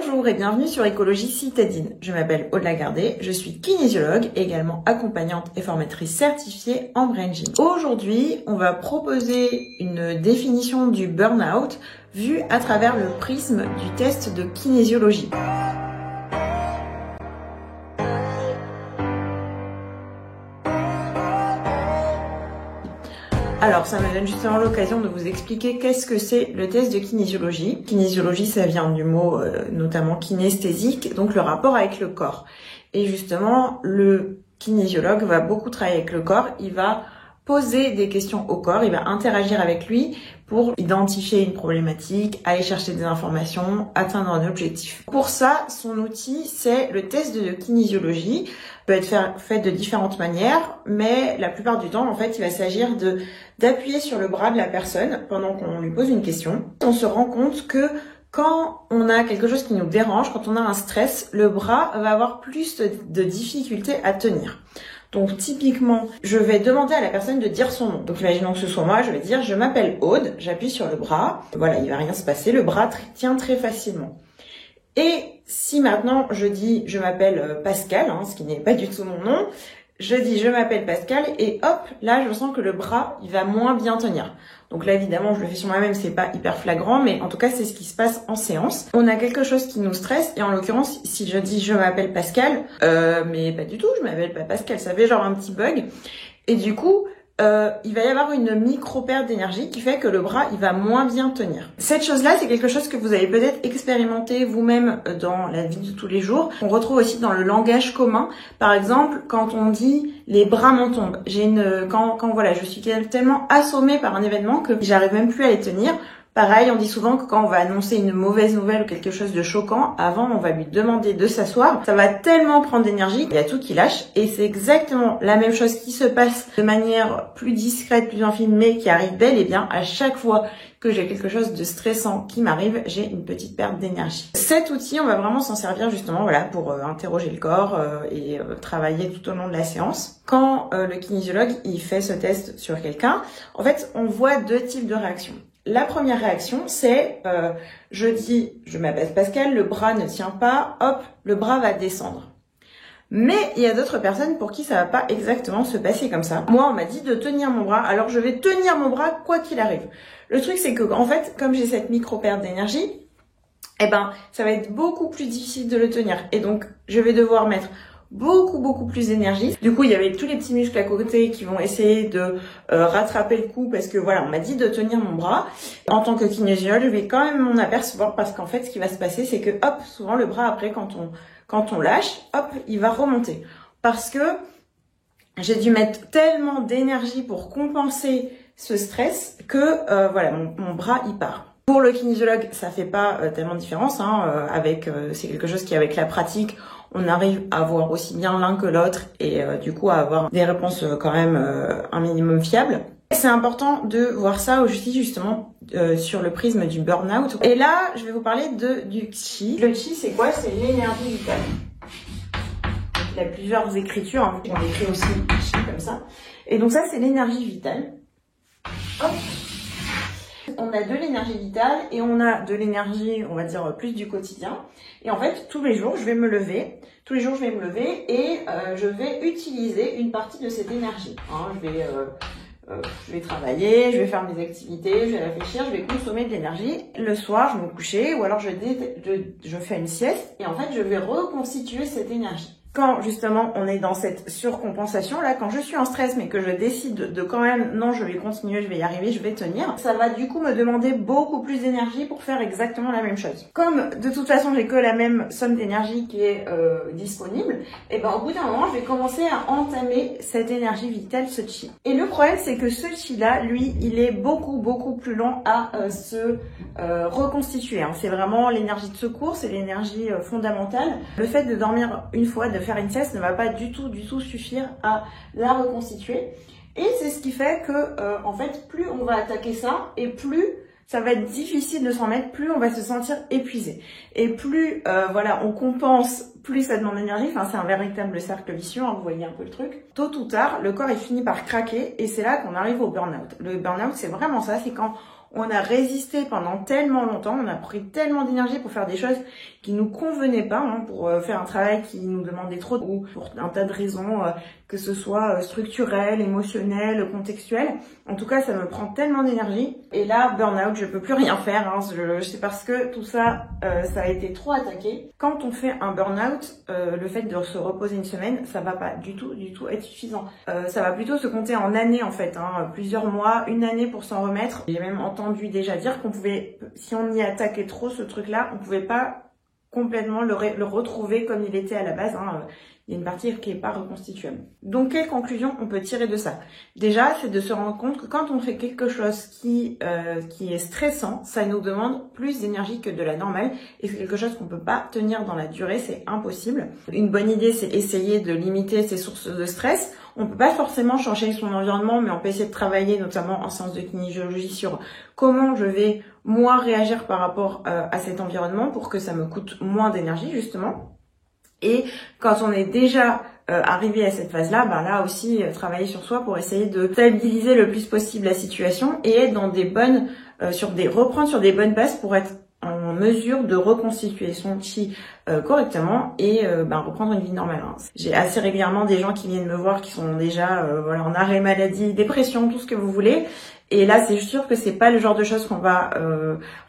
Bonjour et bienvenue sur Écologie Citadine. Je m'appelle Aude Lagardé, je suis kinésiologue, également accompagnante et formatrice certifiée en Brain Gym. Aujourd'hui, on va proposer une définition du burn-out vue à travers le prisme du test de kinésiologie. Alors, ça me donne justement l'occasion de vous expliquer qu'est-ce que c'est le test de kinésiologie. Kinésiologie, ça vient du mot notamment kinesthésique, donc le rapport avec le corps. Et justement, le kinésiologue va beaucoup travailler avec le corps, il va poser des questions au corps, il va interagir avec lui pour identifier une problématique, aller chercher des informations, atteindre un objectif. Pour ça, son outil, c'est le test de kinésiologie. Il peut être fait de différentes manières, mais la plupart du temps, en fait, il va s'agir d'appuyer sur le bras de la personne pendant qu'on lui pose une question. On se rend compte que quand on a quelque chose qui nous dérange, quand on a un stress, le bras va avoir plus de difficultés à tenir. Donc typiquement, je vais demander à la personne de dire son nom. Donc imaginons que ce soit moi, je vais dire je m'appelle Aude, j'appuie sur le bras. Voilà, il va rien se passer, le bras tient très facilement. Et si maintenant je dis je m'appelle Pascal, ce qui n'est pas du tout mon nom, je dis je m'appelle Pascal et hop, là je sens que le bras il va moins bien tenir. Donc là évidemment je le fais sur moi-même, c'est pas hyper flagrant, mais en tout cas c'est ce qui se passe en séance. On a quelque chose qui nous stresse et en l'occurrence si je dis je m'appelle Pascal, mais pas du tout, je m'appelle pas Pascal, ça fait genre un petit bug. Et du coup il va y avoir une micro-perte d'énergie qui fait que le bras, il va moins bien tenir. Cette chose-là, c'est quelque chose que vous avez peut-être expérimenté vous-même dans la vie de tous les jours. On retrouve aussi dans le langage commun. Par exemple, quand on dit les bras m'en tombent. Quand voilà, je suis tellement assommée par un événement que j'arrive même plus à les tenir. Pareil, on dit souvent que quand on va annoncer une mauvaise nouvelle ou quelque chose de choquant, avant on va lui demander de s'asseoir. Ça va tellement prendre d'énergie, il y a tout qui lâche. Et c'est exactement la même chose qui se passe de manière plus discrète, plus infime, mais qui arrive bel et bien à chaque fois que j'ai quelque chose de stressant qui m'arrive, j'ai une petite perte d'énergie. Cet outil, on va vraiment s'en servir justement voilà, pour interroger le corps et travailler tout au long de la séance. Quand le kinésiologue il fait ce test sur quelqu'un, en fait, on voit deux types de réactions. La première réaction, c'est je dis, je m'appelle Pascal, le bras ne tient pas, hop, le bras va descendre. Mais il y a d'autres personnes pour qui ça va pas exactement se passer comme ça. Moi, on m'a dit de tenir mon bras, alors je vais tenir mon bras quoi qu'il arrive. Le truc, c'est que en fait, comme j'ai cette micro-perte d'énergie, ça va être beaucoup plus difficile de le tenir. Et donc, je vais devoir mettre beaucoup plus d'énergie. Du coup, il y avait tous les petits muscles à côté qui vont essayer de rattraper le coup parce que voilà, on m'a dit de tenir mon bras. En tant que kinésiologue, je vais quand même m'en apercevoir parce qu'en fait, ce qui va se passer, c'est que hop, souvent le bras après quand on lâche, hop, il va remonter parce que j'ai dû mettre tellement d'énergie pour compenser ce stress que voilà, mon bras il part. Pour le kinésiologue, ça fait pas tellement de différence c'est quelque chose qui avec la pratique on arrive à voir aussi bien l'un que l'autre et du coup à avoir des réponses quand même un minimum fiables. C'est important de voir ça aussi justement sur le prisme du burn-out. Et là, je vais vous parler du chi. Le chi, c'est quoi? C'est l'énergie vitale. Il y a plusieurs écritures, on écrit aussi chi comme ça. Et donc ça, c'est l'énergie vitale. Hop. On a de l'énergie vitale et on a de l'énergie, on va dire, plus du quotidien. Et en fait, tous les jours, je vais me lever. Tous les jours, je vais me lever et je vais utiliser une partie de cette énergie. Je vais travailler, je vais faire mes activités, je vais réfléchir, je vais consommer de l'énergie. Le soir, je vais me coucher ou alors je fais une sieste et en fait, je vais reconstituer cette énergie. Quand justement on est dans cette surcompensation là, quand je suis en stress mais que je décide de quand même non je vais continuer, je vais y arriver, je vais tenir, ça va du coup me demander beaucoup plus d'énergie pour faire exactement la même chose. Comme de toute façon j'ai que la même somme d'énergie qui est disponible, et au bout d'un moment je vais commencer à entamer cette énergie vitale, ce chi. Et le problème c'est que ce chi là, lui, il est beaucoup plus lent à se reconstituer. C'est vraiment l'énergie de secours, c'est l'énergie fondamentale. Le fait de dormir une fois, de faire une sieste ne va pas du tout suffire à la reconstituer. Et c'est ce qui fait que, en fait, plus on va attaquer ça et plus ça va être difficile de s'en mettre, plus on va se sentir épuisé. Et plus, on compense, plus ça demande d'énergie. Enfin, c'est un véritable cercle vicieux, vous voyez un peu le truc. Tôt ou tard, le corps, il finit par craquer et c'est là qu'on arrive au burn-out. Le burn-out, c'est vraiment ça, c'est quand on a résisté pendant tellement longtemps, on a pris tellement d'énergie pour faire des choses qui nous convenaient pas, hein, pour faire un travail qui nous demandait trop, ou pour un tas de raisons, que ce soit structurel, émotionnel, contextuel. En tout cas, ça me prend tellement d'énergie. Et là, burn-out, je peux plus rien faire. Hein. C'est parce que tout ça, ça a été trop attaqué. Quand on fait un burn-out, le fait de se reposer une semaine, ça va pas du tout être suffisant. Ça va plutôt se compter en années en fait, hein, plusieurs mois, une année pour s'en remettre. J'ai même entendu déjà dire qu'on pouvait, si on y attaquait trop ce truc-là, on pouvait pas complètement le retrouver comme il était à la base. Hein. Il y a une partie qui n'est pas reconstituable. Donc, quelle conclusion on peut tirer de ça? Déjà, c'est de se rendre compte que quand on fait quelque chose qui est stressant, ça nous demande plus d'énergie que de la normale. Et c'est quelque chose qu'on peut pas tenir dans la durée, c'est impossible. Une bonne idée, c'est essayer de limiter ses sources de stress. On peut pas forcément changer son environnement, mais on peut essayer de travailler, notamment en sciences de kinésiologie, sur comment je vais, moi, réagir par rapport à cet environnement pour que ça me coûte moins d'énergie, justement. Et quand on est déjà arrivé à cette phase-là, là aussi, travailler sur soi pour essayer de stabiliser le plus possible la situation et être dans des bonnes, reprendre sur des bonnes bases pour être en mesure de reconstituer son chi correctement et reprendre une vie normale. Hein. J'ai assez régulièrement des gens qui viennent me voir qui sont déjà en arrêt maladie, dépression, tout ce que vous voulez. Et là, c'est sûr que c'est pas le genre de choses qu'on va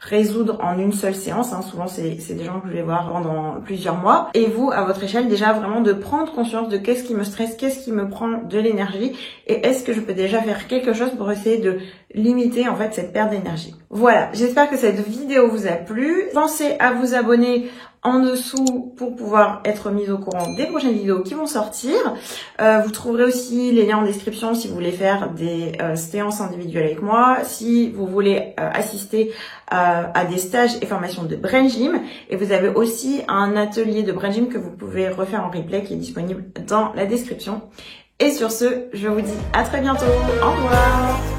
résoudre en une seule séance. Hein. Souvent, c'est des gens que je vais voir pendant plusieurs mois. Et vous, à votre échelle, déjà vraiment de prendre conscience de qu'est-ce qui me stresse, qu'est-ce qui me prend de l'énergie, et est-ce que je peux déjà faire quelque chose pour essayer de limiter en fait cette perte d'énergie. Voilà, j'espère que cette vidéo vous a plu. Pensez à vous abonner en dessous pour pouvoir être mis au courant des prochaines vidéos qui vont sortir. Vous trouverez aussi les liens en description si vous voulez faire des séances individuelles avec moi, si vous voulez assister à des stages et formations de Brain Gym. Et vous avez aussi un atelier de Brain Gym que vous pouvez refaire en replay qui est disponible dans la description. Et sur ce, je vous dis à très bientôt. Au revoir.